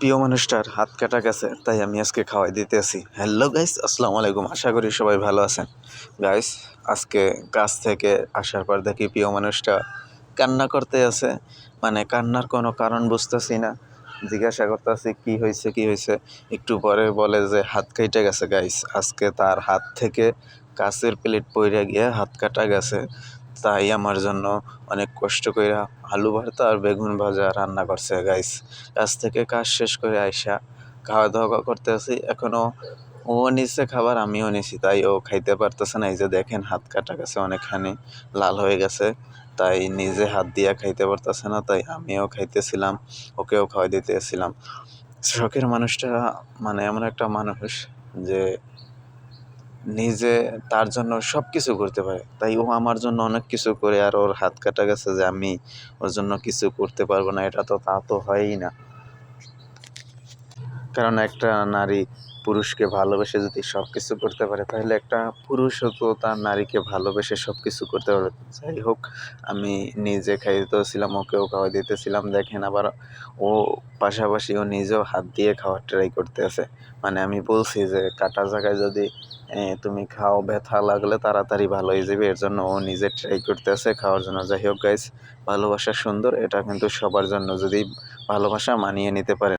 প্রিয় মানুষটার হাত কাটা গেছে, তাই আমি আজকে খাওয়াই দিতেছি। হ্যালো গাইস, আসসালামু আলাইকুম। আশা করি সবাই ভালো আছেন। গাইস, আজকে কাজ থেকে আসার পর দেখি প্রিয় মানুষটা কান্না করতে আছে। মানে কান্নার কোনো কারণ বুঝতেছি না। জিজ্ঞাসা করতেছি কি হয়েছে। একটু পরে বলে যে হাত কেটে গেছে। গাইস, আজকে তার হাত থেকে কাচের প্লেট পইড়া গিয়ে হাত কাটা গেছে। তাই আমার জন্য অনেক কষ্ট কইরা আলু ভর্তা আর বেগুন ভাজা রান্না করছে। গাইস, কাজ থেকে কাজ শেষ করে আইসা খাওয়া দাওয়া করতেছি। এখনও ও নিচ্ছে খাবার, আমিও নিছি, তাই ও খাইতে পারতেছে না। এই যে দেখেন হাত কাটা গেছে, অনেকখানি লাল হয়ে গেছে, তাই নিজে হাত দিয়া খাইতে পারতেছে না। তাই আমিও খাইতেছিলাম, ওকেও খাওয়াই দিতেছিলাম। শখের মানুষটা মানে এমন একটা মানুষ যে নিজে তার জন্য সব কিছু করতে পারে। তাই ও আমার জন্য অনেক কিছু করে, আর ওর হাত কাটা গেছে যে আমি ওর জন্য কিছু করতে পারবো না, এটা তো তা তো হয়ই না। কারণ একটা নারী পুরুষকে ভালোবেসে যদি সব কিছু করতে পারে, তাহলে একটা পুরুষও তো তার নারীকে ভালোবেসে সব কিছু করতে পারবে। যাই হোক, আমি নিজে খাইতেছিলাম, ওকেও খাওয়াই দিতেছিলাম। দেখেন আবার ও পাশাপাশি ও নিজেও হাত দিয়ে খাওয়ার ট্রাই করতেছে। মানে আমি বলছি যে কাটা জায়গায় যদি তুমি খাও, ব্যথা লাগলে তাড়াতাড়ি ভালো হয়ে যাবে। এর জন্য ও নিজে ট্রাই করতেছে খাওয়ার জন্য। যাই হোক গাইস, ভালোবাসা সুন্দর, এটা কিন্তু সবার জন্য, যদি ভালোবাসা মানিয়ে নিতে পারে।